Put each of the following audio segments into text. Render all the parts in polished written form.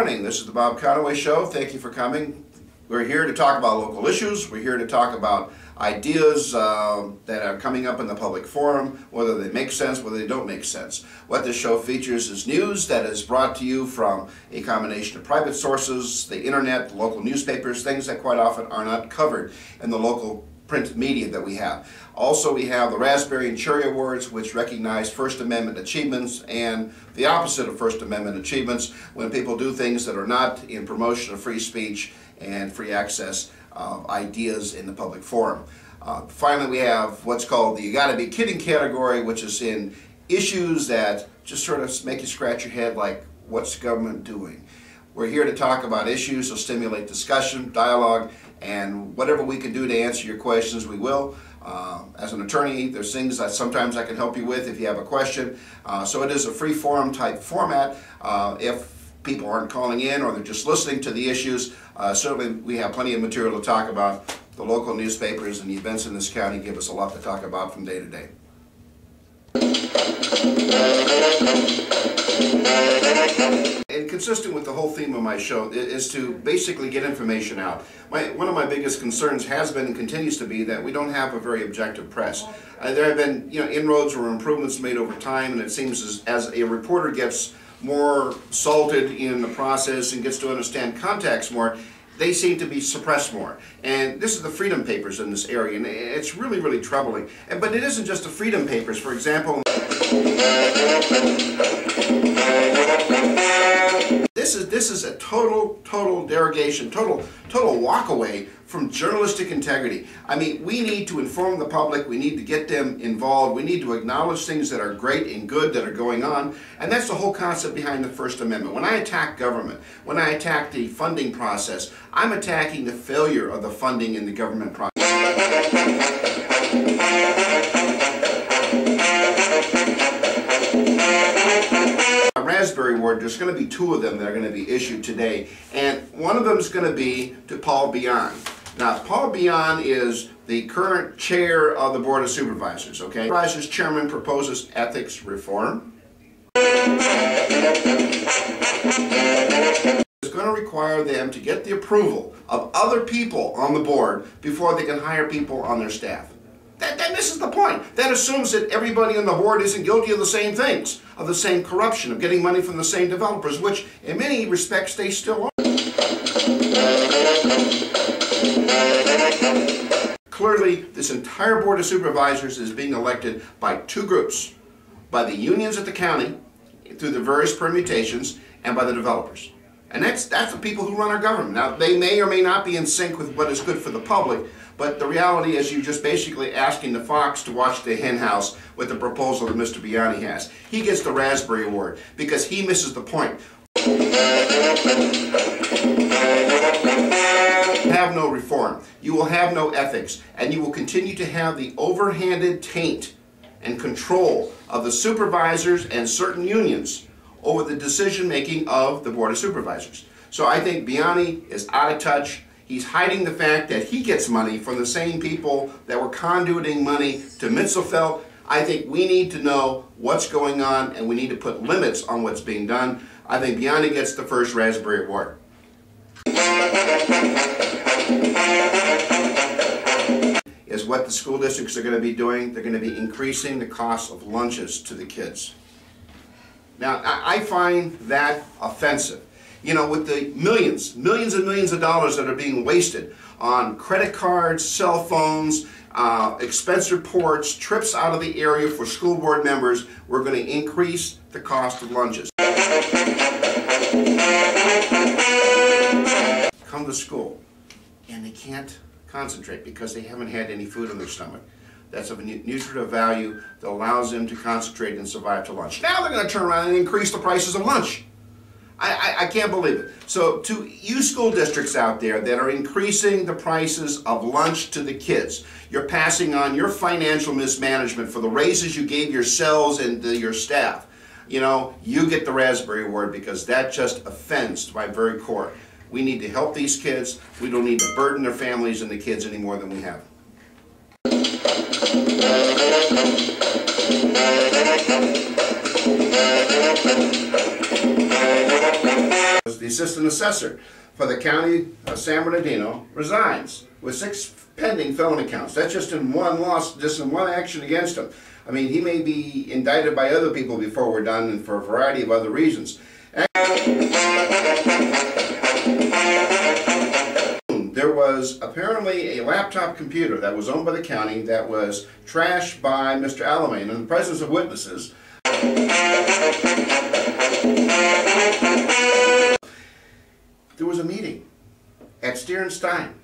morning. This is the Bob Conaway Show. Thank you for coming. We're here to talk about local issues. We're here to talk about ideas that are coming up in the public forum, whether they make sense, whether they don't make sense. What this show features is news that is brought to you from a combination of private sources, the internet, local newspapers, things that quite often are not covered in the local print media that we have. Also, we have the Raspberry and Cherry Awards, which recognize First Amendment achievements and the opposite of First Amendment achievements, when people do things that are not in promotion of free speech and free access of ideas in the public forum. Finally, we have what's called the You Gotta Be Kidding category, which is in issues that just sort of make you scratch your head, like, what's the government doing? We're here to talk about issues, so stimulate discussion, dialogue, and whatever we can do to answer your questions, we will. As an attorney, there's things that sometimes I can help you with if you have a question. So it is a free forum type format. If people aren't calling in or they're just listening to the issues, certainly we have plenty of material to talk about. The local newspapers and the events in this county give us a lot to talk about from day to day. And consistent with the whole theme of my show is to basically get information out. One of my biggest concerns has been and continues to be that we don't have a very objective press. There have been inroads or improvements made over time, and it seems as a reporter gets more salted in the process and gets to understand context more, they seem to be suppressed more. And this is the freedom papers in this area, and it's really, really troubling. But it isn't just the freedom papers. For example, this is a total derogation, total walk away from journalistic integrity. I mean, we need to inform the public, we need to get them involved, we need to acknowledge things that are great and good that are going on, and that's the whole concept behind the First Amendment. When I attack government, when I attack the funding process, I'm attacking the failure of the funding in the government process. Raspberry Award, there's going to be two of them that are going to be issued today, and one of them is going to be to Paul Beyond. Now, Paul Beyond is the current chair of the Board of Supervisors, okay? Supervisors Chairman proposes ethics reform. It's going to require them to get the approval of other people on the board before they can hire people on their staff. That misses the point. That assumes that everybody on the board isn't guilty of the same things, of the same corruption, of getting money from the same developers, which in many respects they still are. Clearly, this entire Board of Supervisors is being elected by two groups, by the unions at the county, through the various permutations, and by the developers. And that's the people who run our government. Now, they may or may not be in sync with what is good for the public, but the reality is you're just basically asking the fox to watch the hen house with the proposal that Mr. Beyond has. He gets the Raspberry Award because he misses the point. Have no reform. You will have no ethics, and you will continue to have the overhanded taint and control of the supervisors and certain unions over the decision-making of the Board of Supervisors. So I think Beyond is out of touch. He's hiding the fact that he gets money from the same people that were conduiting money to Mitzelfeld. I think we need to know what's going on, and we need to put limits on what's being done. I think Beyond gets the first Raspberry Award. Is what the school districts are going to be doing. They're going to be increasing the cost of lunches to the kids. Now, I find that offensive. You know, with the millions and millions of dollars that are being wasted on credit cards, cell phones, expense reports, trips out of the area for school board members, we're going to increase the cost of lunches. Come to school, and they can't concentrate because they haven't had any food in their stomach. That's of a nutritive value that allows them to concentrate and survive to lunch. Now they're going to turn around and increase the prices of lunch. I can't believe it. So to you school districts out there that are increasing the prices of lunch to the kids, you're passing on your financial mismanagement for the raises you gave yourselves and your staff. You know, you get the Raspberry Award because that just offends to my very core. We need to help these kids. We don't need to burden their families and the kids any more than we have. The assistant assessor for the county of San Bernardino, resigns with 6 pending felony counts. That's just in one loss, just in one action against him. I mean, he may be indicted by other people before we're done, and for a variety of other reasons. There was apparently a laptop computer that was owned by the county that was trashed by Mr. Alamein in the presence of witnesses. There was a meeting at Steer and Stein,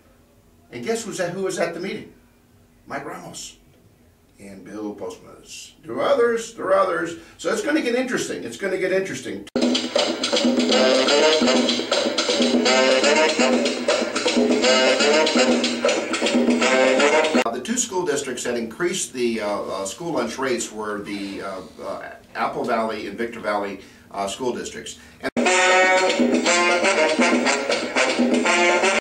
and guess who was at the meeting? Mike Ramos and Bill Postmas. There are others, so it's going to get interesting. It's going to get interesting. The 2 school districts that increased the school lunch rates were the Apple Valley and Victor Valley school districts. And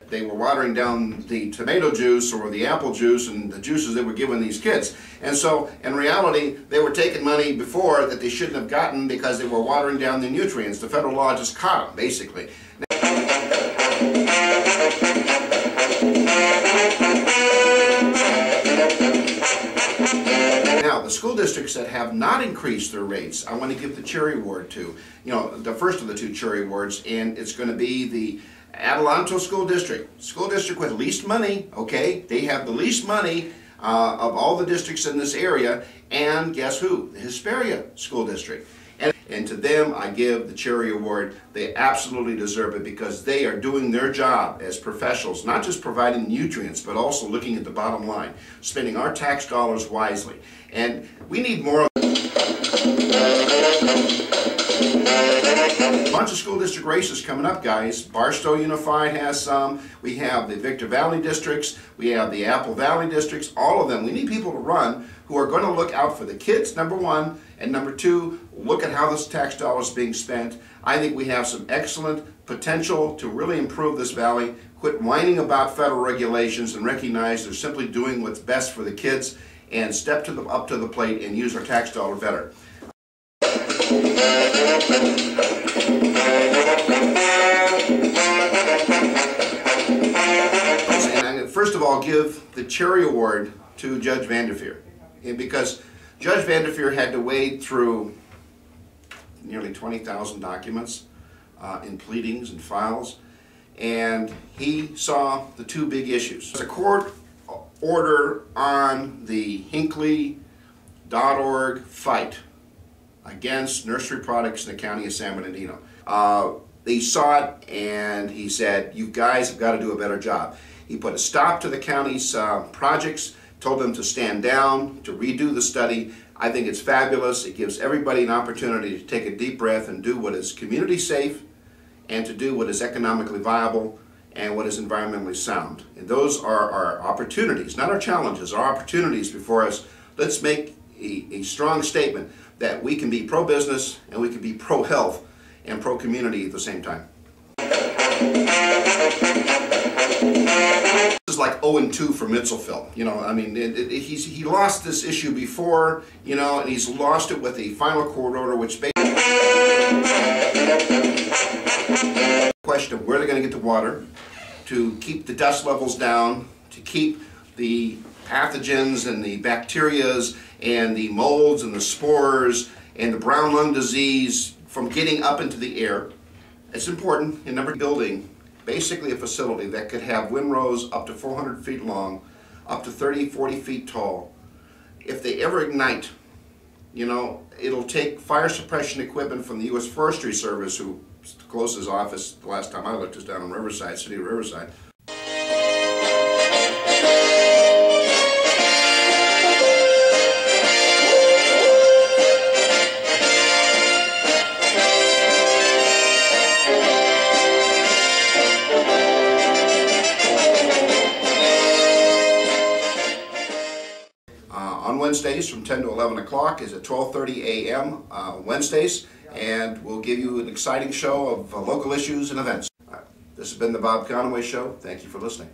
they were watering down the tomato juice or the apple juice and the juices they were giving these kids. And so, in reality, they were taking money before that they shouldn't have gotten because they were watering down the nutrients. The federal law just caught them, basically. Now, the school districts that have not increased their rates, I want to give the cherry award to. You know, the first of the 2 cherry awards, and it's going to be the Adelanto School District with least money, okay? They have the least money of all the districts in this area, and guess who? The Hesperia School District. And to them, I give the cherry award. They absolutely deserve it because they are doing their job as professionals, not just providing nutrients, but also looking at the bottom line, spending our tax dollars wisely. And we need more of a bunch of school district races coming up, guys. Barstow Unified has some. We have the Victor Valley districts. We have the Apple Valley districts. All of them. We need people to run who are going to look out for the kids, number 1, and number 2, look at how this tax dollar is being spent. I think we have some excellent potential to really improve this valley. Quit whining about federal regulations and recognize they're simply doing what's best for the kids, and step up to the plate and use our tax dollar better. And first of all, give the cherry award to Judge Vanderveer, because Judge Vanderveer had to wade through nearly 20,000 documents in pleadings and files, and he saw the 2 big issues. There's a court order on the Hinckley.org fight against nursery products in the county of San Bernardino. He saw it and he said, you guys have got to do a better job. He put a stop to the county's projects, told them to stand down, to redo the study. I think it's fabulous. It gives everybody an opportunity to take a deep breath and do what is community safe and to do what is economically viable and what is environmentally sound. And those are our opportunities, not our challenges, our opportunities before us. Let's make a strong statement that we can be pro-business and we can be pro-health and pro-community at the same time. This is like 0-2 for Mitzelfeld. You know, I mean, he lost this issue before, you know, and he's lost it with the final court order, which basically question of where they're going to get the water, to keep the dust levels down, to keep the pathogens and the bacterias and the molds and the spores and the brown lung disease from getting up into the air. It's important in number building basically a facility that could have windrows up to 400 feet long, up to 30, 40 feet tall. If they ever ignite, you know, it'll take fire suppression equipment from the U.S. Forestry Service, who closed his office the last time I looked, is down in Riverside, city of Riverside. On Wednesdays from 10 to 11 o'clock is at 12:30 a.m. Wednesdays, and we'll give you an exciting show of local issues and events. This has been the Bob Conaway Show. Thank you for listening.